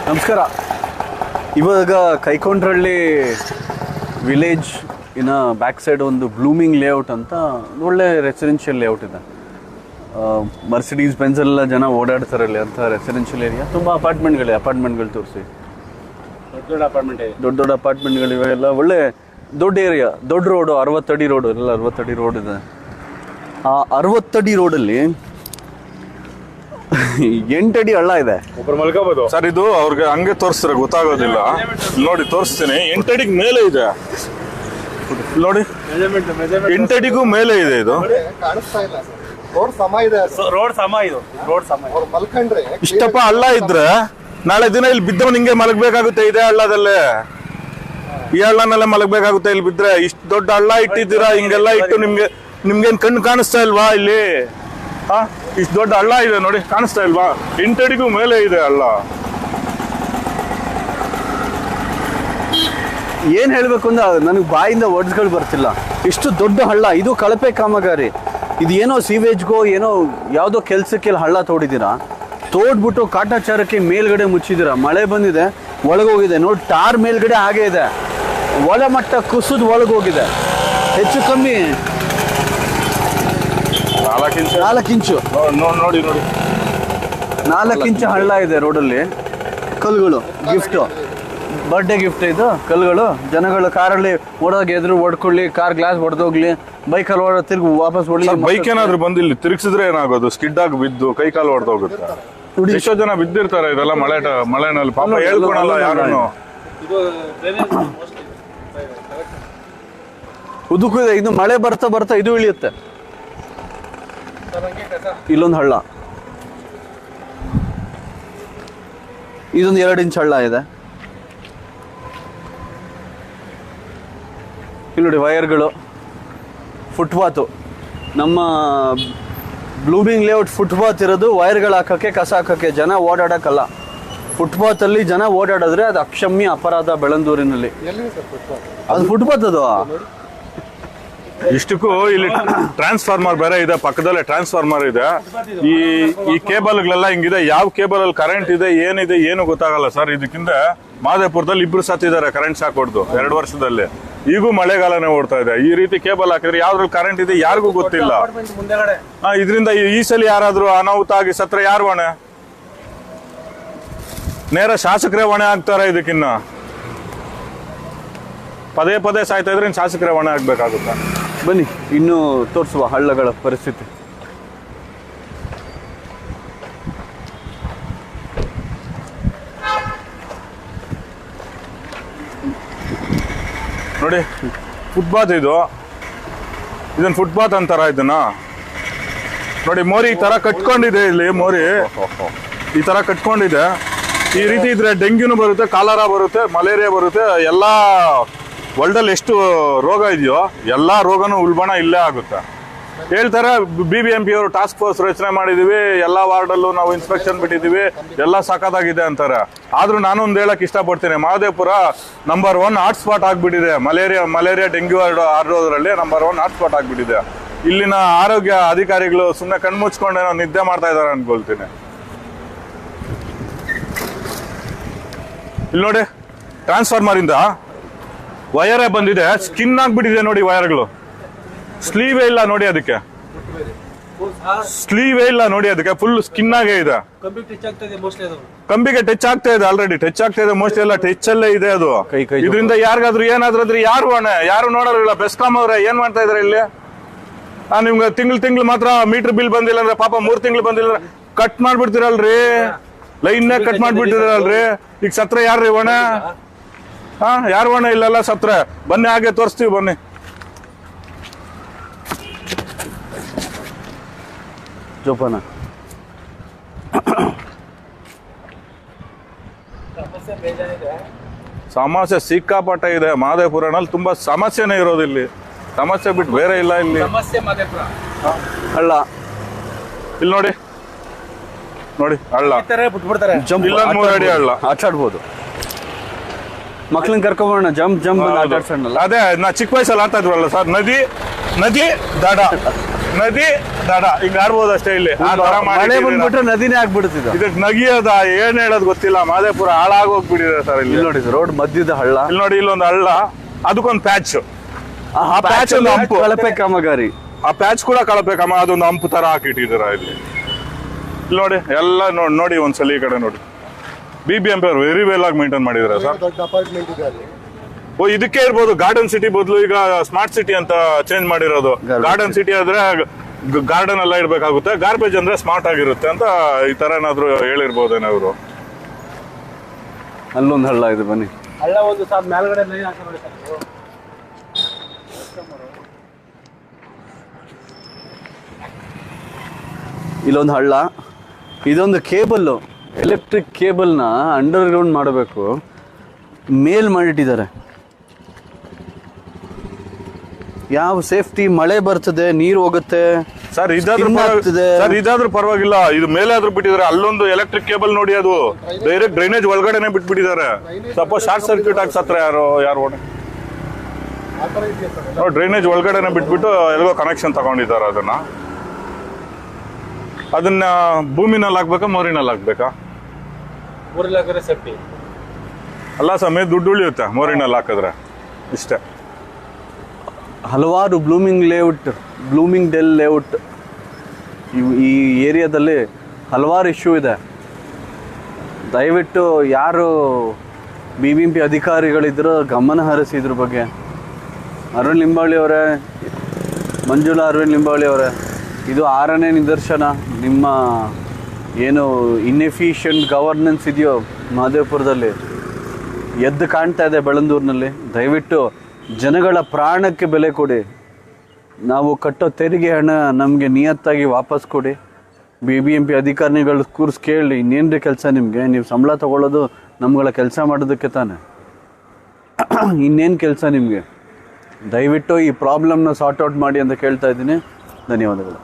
ನಮಸ್ಕಾರ. ಇವಾಗ ಕೈಕೊಂಡ್ರಳ್ಳಿ ವಿಲೇಜ್ ಇನ್ನ ಬ್ಯಾಕ್ ಸೈಡ್ ಒಂದು ಬ್ಲೂಮಿಂಗ್ ಲೇಔಟ್ ಅಂತ ಒಳ್ಳೆ ರೆಸಿಡೆನ್ಷಿಯಲ್ ಲೇಔಟ್ ಇದೆ. ಮರ್ಸಿಡೀಸ್ ಬೆಂಜ್ ಎಲ್ಲ ಜನ ಓಡಾಡ್ತಾರೆ ಅಲ್ಲಿ ಅಂತ ರೆಸಿಡೆನ್ಷಿಯಲ್ ಏರಿಯಾ. ತುಂಬ ಅಪಾರ್ಟ್ಮೆಂಟ್ಗಳು ತೋರಿಸಿ. ದೊಡ್ಡ ಅಪಾರ್ಟ್ಮೆಂಟ್ಗಳಿವೆ. ಎಲ್ಲ ಒಳ್ಳೆ ದೊಡ್ಡ ಏರಿಯಾ, ದೊಡ್ಡ ರೋಡು, 60 ಅಡಿ ರೋಡು, ಎಲ್ಲ 60 ಅಡಿ ರೋಡ್ ಇದೆ. ಆ 60 ಅಡಿ ರೋಡಲ್ಲಿ 8 ಅಡಿ ಹಳ್ಳ ಇದೆ. ಒಬ್ಬರು ಮಲ್ಕೋಬಹುದು ಸರ್. ಇದು ಅವ್ರಿಗೆ ಹಂಗೆ ತೋರಿಸ್ತಾರೆ, ಗೊತ್ತಾಗೋದಿಲ್ಲ. ನೋಡಿ ತೋರಿಸ್ತೀನಿ. 8 ಅಡಿಗೆ ಮೇಲೆ ಇದೆ ನೋಡಿ, 8 ಅಡಿಗೂ ಮೇಲೆ ಇದೆ. ಇದು ಇಷ್ಟಪ್ಪ ಹಳ್ಳ ಇದ್ರೆ ನಾಳೆ ದಿನ ಇಲ್ಲಿ ಬಿದ್ದವ್ ನಿಂಗೆ ಮಲಗಬೇಕಾಗುತ್ತೆ. ಇದೆ ಹಳ್ಳದಲ್ಲೇ, ಈ ಹಳ್ಳನಲ್ಲೇ ಮಲಗಬೇಕಾಗುತ್ತೆ. ಇಲ್ಲಿ ಬಿದ್ರೆ ಇಷ್ಟು ದೊಡ್ಡ ಹಳ್ಳ ಇಟ್ಟಿದ್ದೀರಾ, ಹಿಂಗೆಲ್ಲ ಇಟ್ಟು ನಿಮ್ಗೇನ್ ಕಣ್ಣು ಕಾಣಿಸ್ತಾ ಇಲ್ವಾ? ಇಲ್ಲಿ ಇಷ್ಟು ದೊಡ್ಡ ಹಳ್ಳ ಇದೆ ನೋಡಿ, ಕಾಣಿಸ್ತಾ ಇಲ್ವಾ? 8 ಅಡಿಗೂ ಮೇಲೆ ಇದೆ ಹಳ್ಳ. ಏನ್ ಹೇಳ್ಬೇಕು ಅಂದ್ರೆ ನನಗೆ ಬಾಯಿಂದ ವರ್ಡ್ಸ್ಗಳು ಬರ್ತಿಲ್ಲ. ಇಷ್ಟು ದೊಡ್ಡ ಹಳ್ಳ, ಇದು ಕಳಪೆ ಕಾಮಗಾರಿ. ಇದು ಏನೋ ಸೀವೇಜ್ಗೋ ಏನೋ ಯಾವುದೋ ಕೆಲ್ಸಕ್ಕೆ ಹಳ್ಳ ತೋಡಿದ್ದೀರಾ, ತೋಡ್ಬಿಟ್ಟು ಕಾಟಾಚಾರಕ್ಕೆ ಮೇಲ್ಗಡೆ ಮುಚ್ಚಿದ್ದೀರಾ. ಮಳೆ ಬಂದಿದೆ, ಒಳಗೋಗಿದೆ ನೋಡಿ. ಟಾರ್ ಮೇಲ್ಗಡೆ ಹಾಗೆ ಇದೆ, ಒಳಮಟ್ಟ ಕುಸಿದು ಒಳಗೋಗಿದೆ. ಹೆಚ್ಚು ಕಮ್ಮಿ 4 ಇಂಚು ನೋಡಿ 4 ಇಂಚು ಹಳ್ಳ ಇದೆ ರೋಡಲ್ಲಿ. ಕಲ್ಲುಗಳು ಗಿಫ್ಟು, ಬರ್ಡೇ ಗಿಫ್ಟ್ ಇದು. ಕಲ್ಲುಗಳು ಜನಗಳು ಕಾರಲ್ಲಿ ಓಡೋಗಿ ಎದುರು ಹೊಡ್ಕೊಳ್ಳಿ, ಕಾರ್ ಗ್ಲಾಸ್ ಹೊಡೆದೋಗ್ಲಿ, ಬೈಕಲ್ಲಿ ಓಡೋ ತಿರುಗಿ ವಾಪಸ್ ಹೊಡ್ಲಿ. ಬೈಕ್ ಏನಾದ್ರು ಬಂದು ಇಲ್ಲಿ ತಿರುಗಿಸಿದ್ರೆ ಏನಾಗೋದು? ಸ್ಕಿಡ್ ಆಗಿ ಬಿದ್ದು ಕೈ ಕಾಲು ಹೊಡೆದೋಗುತ್ತೆ. ಎಷ್ಟೋ ಜನ ಬಿದ್ದಿರ್ತಾರೆ ಇದೆಲ್ಲ ಮಳೆನಲ್ಲಿ. ಪಾಪ ಹೇಳ್ಕೊಳಲ್ಲ ಯಾರನ್ನು. ಉದುಕು ಇದೆ. ಇದು ಮಳೆ ಬರ್ತಾ ಇದು ಇಳಿಯುತ್ತೆ. ಇಲ್ಲೊಂದು ಹಳ್ಳ, ಇದೊಂದು 2 ಇಂಚ್ ಹಳ್ಳ ಇದೆ. ಇಲ್ಲಿ ನೋಡಿ ವೈರ್ಗಳು, ಫುಟ್ಪಾತು. ನಮ್ಮ ಬ್ಲೂಮಿಂಗ್ ಲೇಔಟ್ ಫುಟ್ಪಾತ್ ಇರೋದು ವೈರ್ಗಳು ಹಾಕೋಕ್ಕೆ, ಕಸ ಹಾಕೋಕ್ಕೆ, ಜನ ಓಡಾಡೋಕ್ಕಲ್ಲ. ಫುಟ್ಪಾತಲ್ಲಿ ಜನ ಓಡಾಡಿದ್ರೆ ಅದು ಅಕ್ಷಮ್ಯ ಅಪರಾಧ. ಬೆಳಂದೂರಿನಲ್ಲಿ ಅದು ಫುಟ್ಪಾತ್. ಅದು ಇಷ್ಟಕ್ಕೂ ಇಲ್ಲಿ ಟ್ರಾನ್ಸ್ಫಾರ್ಮರ್ ಬೇರೆ ಇದೆ, ಪಕ್ಕದಲ್ಲೇ ಟ್ರಾನ್ಸ್ಫಾರ್ಮರ್ ಇದೆ. ಈ ಕೇಬಲ್ಗಳೆಲ್ಲ ಹಿಂಗಿದೆ. ಯಾವ ಕೇಬಲ್ ಅಲ್ಲಿ ಕರೆಂಟ್ ಇದೆ, ಏನಿದೆ ಏನು ಗೊತ್ತಾಗಲ್ಲ ಸರ್. ಇದಕ್ಕಿಂತ ಮಾದೇಪುರದಲ್ಲಿ 2 ಸತ್ತಿದ್ದಾರೆ ಕರೆಂಟ್ ಶಾಕ್ ಹೊಡೆದು 2 ವರ್ಷದಲ್ಲಿ. ಈಗೂ ಮಳೆಗಾಲನೇ ಓಡ್ತಾ ಇದೆ. ಈ ರೀತಿ ಕೇಬಲ್ ಹಾಕಿದ್ರೆ ಯಾವ್ದ್ರಲ್ಲಿ ಕರೆಂಟ್ ಇದೆ ಯಾರಿಗೂ ಗೊತ್ತಿಲ್ಲ. ಇದರಿಂದ ಈ ಸಲ ಯಾರಾದ್ರೂ ಅನಾಹುತ ಆಗಿ ಸತ್ರ ಯಾರು ಹೊಣೆ? ನೇರ ಶಾಸಕರೇ ಹೊಣೆ ಆಗ್ತಾರೆ. ಇದಕ್ಕಿನ್ನ ಪದೇ ಸಾಯ್ತಾ ಇದ್ರೆ ಶಾಸಕರೇ ಹೊಣೆ ಆಗ್ಬೇಕಾಗುತ್ತೆ. ಬನ್ನಿ ಇನ್ನೂ ತೋರಿಸುವ ಹಳ್ಳಗಳ ಪರಿಸ್ಥಿತಿ. ನೋಡಿ ಫುಟ್ಪಾತ್ ಇದು. ಇದನ್ನ ಫುಟ್ಪಾತ್ ಅಂತಾರ ಇದನ್ನ? ನೋಡಿ ಮೋರಿ ಈ ತರ ಕಟ್ಕೊಂಡಿದೆ. ಇಲ್ಲಿ ಮೋರಿ ಈ ತರ ಕಟ್ಕೊಂಡಿದೆ. ಈ ರೀತಿ ಇದ್ರೆ ಡೆಂಗ್ಯೂನು ಬರುತ್ತೆ, ಕಾಲರಾ ಬರುತ್ತೆ, ಮಲೇರಿಯಾ ಬರುತ್ತೆ. ಎಲ್ಲಾ ವರ್ಲ್ಡಲ್ಲಿ ಎಷ್ಟು ರೋಗ ಇದೆಯೋ ಎಲ್ಲಾ ರೋಗನೂ ಉಲ್ಬಣ ಇಲ್ಲೇ ಆಗುತ್ತೆ. ಹೇಳ್ತಾರೆ BBMP ಅವರು ಟಾಸ್ಕ್ ಫೋರ್ಸ್ ರಚನೆ ಮಾಡಿದೀವಿ, ಎಲ್ಲಾ ವಾರ್ಡಲ್ಲೂ ನಾವು ಇನ್ಸ್ಪೆಕ್ಷನ್ ಬಿಟ್ಟಿದೀವಿ, ಎಲ್ಲ ಸಖತ್ತಾಗಿದೆ ಅಂತಾರೆ. ಆದ್ರೂ ನಾನು ಒಂದು ಹೇಳಕ್ ಇಷ್ಟಪಡ್ತೀನಿ, ಮಹದೇವಪುರ ನಂಬರ್ 1 ಹಾಟ್ಸ್ಪಾಟ್ ಆಗ್ಬಿಟ್ಟಿದೆ. ಮಲೇರಿಯಾ ಡೆಂಗ್ಯೂ ಹರಡೋದ್ರಲ್ಲಿ ನಂಬರ್ 1 ಹಾಟ್ಸ್ಪಾಟ್ ಆಗ್ಬಿಟ್ಟಿದೆ. ಇಲ್ಲಿನ ಆರೋಗ್ಯ ಅಧಿಕಾರಿಗಳು ಸುಮ್ಮನೆ ಕಣ್ಮುಚ್ಕೊಂಡೇನೋ ನಿದ್ದೆ ಮಾಡ್ತಾ ಇದಾರೆ ಅನ್ಕೊಳ್ತೀನಿ. ಇಲ್ಲಿ ನೋಡಿ ಟ್ರಾನ್ಸ್ಫಾರ್ಮರ್ ಇಂದ ವಯರೇ ಬಂದಿದೆ, ಸ್ಕಿನ್ ಆಗ್ಬಿಟ್ಟಿದೆ ನೋಡಿ ವೈರ್ಗಳು. ಸ್ಲೀವೇ ಇಲ್ಲ ನೋಡಿ, ಅದಕ್ಕೆ ಸ್ಲೀವೇ ಇಲ್ಲ ನೋಡಿ, ಅದಕ್ಕೆ ಫುಲ್ ಸ್ಕಿನ್ ಆಗೇ ಇದೆ. ಕಂಬಿಗೆ ಟಚ್ ಆಗ್ತಾ ಇದೆ, ಆಲ್ರೆಡಿ ಟಚ್ ಆಗ್ತಾ ಇದೆ. ಮೋಸ್ಟ್ಲಿ ಎಲ್ಲ ಟಚ್ ಅಲ್ಲೇ ಇದೆ ಅದು. ಇದರಿಂದ ಯಾರಿಗಾದ್ರೂ ಏನಾದ್ರೂ ಆದ್ರೆ ಯಾರು ಹೊಣೆ? ಯಾರು ನೋಡೋರಿಲ್ಲ. ಬೆಸ್ಕಾಂ ಅವ್ರೆ ಏನ್ ಮಾಡ್ತಾ ಇದಾರೆ ಇಲ್ಲಿ? ನಿಮ್ಗೆ ತಿಂಗಳು ಮಾತ್ರ ಮೀಟರ್ ಬಿಲ್ ಬಂದಿಲ್ಲ ಅಂದ್ರೆ, ಪಾಪ 3 ತಿಂಗಳು ಬಂದಿಲ್ಲ ಅಂದ್ರೆ ಕಟ್ ಮಾಡ್ಬಿಡ್ತೀರಲ್ರಿ, ಲೈನ್ ಕಟ್ ಮಾಡ್ಬಿಟ್ಟಿರಲ್ರಿ. ಈಗ ಸತ್ರ ಯಾರ್ರಿ ಹೊಣೆ? ಯಾರು ಹೊಣೆ? ಇಲ್ಲೆಲ್ಲ ಸತ್ರ. ಬನ್ನಿ ಹಾಗೆ ತೋರಿಸ್ತೀವಿ ಬನ್ನಿ. ಜೋಪಾನ. ಸಮಸ್ಯೆ ಸಿಕ್ಕಾಪಟ್ಟ ಇದೆ ಮಹದೇವಪುರನಲ್ಲಿ. ತುಂಬಾ ಸಮಸ್ಯೆನೇ ಇರೋದು ಇಲ್ಲಿ. ಸಮಸ್ಯೆ ಬಿಟ್ಟು ಬೇರೆ ಇಲ್ಲ ಇಲ್ಲಿ. ಹಳ್ಳ ಇಲ್ಲಿ ನೋಡಿ ಹಳ್ಳ. ಇಲ್ಲ 3 ಅಡಿ ಹಳ್ಳ. ಆಟಾಡ್ಬೋದು. ಮಕ್ಳನ್ನ ಕರ್ಕೊಂಬೋಣ, ಜಂಪ್ ಆಟಾಡ್ಸೋಣ. ಅದೇ ನಾ ಚಿಕ್ಕ ವಯಸ್ಸಲ್ಲಿ ಆಡ್ತಾ ಇದ್ವಲ್ಲ ಸರ್, ನದಿ ದಡ ನದಿ ದಡ ಹಿಂಗ ಆಡ್ಬೋದು ಅಷ್ಟೇ ಇಲ್ಲಿ ಆ ತರ ಮಳೆ ಮಾಡಿಟ್ಟಿದ್ದೀರ. ಬಂದ್ಬಿಟ್ರೆ ನದಿನೇ ಆಗ್ಬಿಡ್ತಿದ. ಇದಕ್ಕೆ ನಗಿಯದ ಏನ್ ಹೇಳೋದು ಗೊತ್ತಿಲ್ಲ. ಮಾದೇಪುರ ಹಾಳಾಗೋಗ್ಬಿಟ್ಟಿದೆ ಸರ್ ಇಲ್ಲಿ. ಇಲ್ಲಿ ನೋಡಿ ರೋಡ್ ಮಧ್ಯದ ಹಳ್ಳ, ಇಲ್ಲಿ ನೋಡಿ ಇಲ್ಲೊಂದು ಹಳ್ಳ, ಅದಕ್ಕೊಂದು ಪ್ಯಾಚ್. ಆ ಪ್ಯಾಚ್ ಒಂದು ಹಂಪು. ಕಳಪೆ ಕಾಮಗಾರಿ. ಆ ಪ್ಯಾಚ್ ಕೂಡ ಕಳಬೇಕಮ್ಮ, ಅದೊಂದು ಹಂಪು ತರ ಹಾಕಿಟ್ಟಿದ್ದೀರ ಇಲ್ಲಿ. ಇಲ್ಲಿ ನೋಡಿ ಎಲ್ಲ ನೋಡಿ ಒಂದ್ಸಲ ಈ ಕಡೆ ನೋಡಿ. BBMP ಅವ್ರು ವೆರಿ ವೆಲ್ ಆಗಿ ಮೇಂಟೈನ್ ಮಾಡಿದಾರೆ ಸರ್. ದೊಡ್ಡ ಅಪಾರ್ಟ್ಮೆಂಟ್ ಇದೆ ಅಲ್ಲಿ. ಓ ಇದಕ್ಕೆ ಇರ್ಬೋದು ಗಾರ್ಡನ್ ಸಿಟಿ ಬದಲು ಈಗ ಸ್ಮಾರ್ಟ್ ಸಿಟಿ ಅಂತ ಚೇಂಜ್ ಮಾಡಿರೋದು. ಗಾರ್ಡನ್ ಸಿಟಿ ಆದ್ರೆ ಗಾರ್ಡನ್ ಎಲ್ಲ ಇರ್ಬೇಕಾಗುತ್ತೆ, ಗಾರ್ಬೇಜ್ ಅಂದ್ರೆ ಸ್ಮಾರ್ಟ್ ಆಗಿರುತ್ತೆ ಅಂತ ಈ ತರ ಏನಾದ್ರು ಹೇಳಿರ್ಬೋದೇನೋ ಅವರು. ಅಲ್ಲೊಂದು ಹಳ್ಳ ಇದೆ, ಬನ್ನಿ. ಹಳ್ಳ ಒಂದು ಸಾಲ ಮೇಲ್ಗಡೆ ಲೈನ್ ಹಾಕಿ ನೋಡಿ ಸರ್. ಇಲ್ಲೊಂದು ಹಳ್ಳ, ಇದೊಂದು ಕೇಬಲ್, ಎಲೆಕ್ಟ್ರಿಕ್ ಕೇಬಲ್ನ ಅಂಡರ್ ಗ್ರೌಂಡ್ ಮಾಡಬೇಕು, ಮೇಲ್ ಮಾಡಿಟ್ಟಿದ್ದಾರೆ. ಯಾವ ಸೇಫ್ಟಿ? ಮಳೆ ಬರ್ತದೆ, ನೀರು ಹೋಗುತ್ತೆ ಸರ್. ಆಗ್ತದೆ. ಸರ್ ಇದಾದ್ರೂ ಪರವಾಗಿಲ್ಲ, ಇದು ಮೇಲೆ ಆದ್ರೂ ಬಿಟ್ಟಿದ್ದಾರೆ. ಅಲ್ಲೊಂದು ಎಲೆಕ್ಟ್ರಿಕ್ ಕೇಬಲ್ ನೋಡಿ, ಅದು ಡೈರೆಕ್ಟ್ ಡ್ರೈನೇಜ್ ಒಳಗಡೆನೆ ಬಿಟ್ಬಿಟ್ಟಿದ್ದಾರೆ. ಸಪೋಸ್ ಶಾರ್ಟ್ ಸರ್ಕ್ಯೂಟ್ ಆಗಿ ಸತ್ರ ಯಾರು ಆ ಥರ ಇದೆಯಾ ಸರ್? ಡ್ರೈನೇಜ್ ಒಳಗಡೆನೆ ಬಿಟ್ಬಿಟ್ಟು ಎಲ್ಲೋ ಕನೆಕ್ಷನ್ ತಗೊಂಡಿದ್ದಾರೆ. ಅದನ್ನ ಭೂಮಿನಲ್ಲಿ ಹಾಕ್ಬೇಕಾ ಮೋರಿನಲ್ಲಿ ಹಾಕ್ಬೇಕಾ? ಊರಲ್ಲಿ ಹಾಕಿದ್ರೆ ಸೇಫ್ಟಿ ಅಲ್ಲ ಸಮಯ ದುಡ್ಡು ಉಳಿಯುತ್ತೆ ಮೋರಿನಲ್ಲಿ ಹಾಕಿದ್ರೆ, ಇಷ್ಟೇ. ಹಲವಾರು ಬ್ಲೂಮಿಂಗ್ ಡೆಲ್ ಲೇಔಟ್ ಈ ಏರಿಯಾದಲ್ಲಿ ಹಲವಾರು ಇಶ್ಯೂ ಇದೆ. ದಯವಿಟ್ಟು ಯಾರು BBMP ಅಧಿಕಾರಿಗಳಿದ್ರು ಗಮನ ಹರಿಸಿ ಇದ್ರ ಬಗ್ಗೆ. ಅರವಿಂದ್ ಲಿಂಬಾವಳಿ ಅವರೇ, ಮಂಜುಳಾ ಅರವಿಂದ್ ಲಿಂಬಾವಳಿ ಅವರೇ, ಇದು 6ನೇ ನಿದರ್ಶನ ನಿಮ್ಮ ಏನು ಇನ್ಎಫಿಷಿಯಂಟ್ ಗವರ್ನೆನ್ಸ್ ಇದೆಯೋ ಮಹದೇವಪುರದಲ್ಲಿ ಎದ್ದು ಕಾಣ್ತಾ ಇದೆ ಬೆಳಂದೂರಿನಲ್ಲಿ. ದಯವಿಟ್ಟು ಜನಗಳ ಪ್ರಾಣಕ್ಕೆ ಬೆಲೆ ಕೊಡಿ. ನಾವು ಕಟ್ಟೋ ತೆರಿಗೆ ಹಣ ನಮಗೆ ನಿಯತ್ತಾಗಿ ವಾಪಸ್ ಕೊಡಿ. BBMP ಅಧಿಕಾರಿಗಳು ಕೂರ್ಸ್ ಕೇಳಿ, ಇನ್ನೇನ್ರಿ ಕೆಲಸ ನಿಮಗೆ? ನೀವು ಸಂಬಳ ತಗೊಳ್ಳೋದು ನಮ್ಗಳ ಕೆಲಸ ಮಾಡೋದಕ್ಕೆ ತಾನೆ, ಇನ್ನೇನು ಕೆಲಸ ನಿಮಗೆ? ದಯವಿಟ್ಟು ಈ ಪ್ರಾಬ್ಲಮ್ನ ಸಾರ್ಟ್ ಔಟ್ ಮಾಡಿ ಅಂತ ಕೇಳ್ತಾ ಇದ್ದೀನಿ. ಧನ್ಯವಾದಗಳು.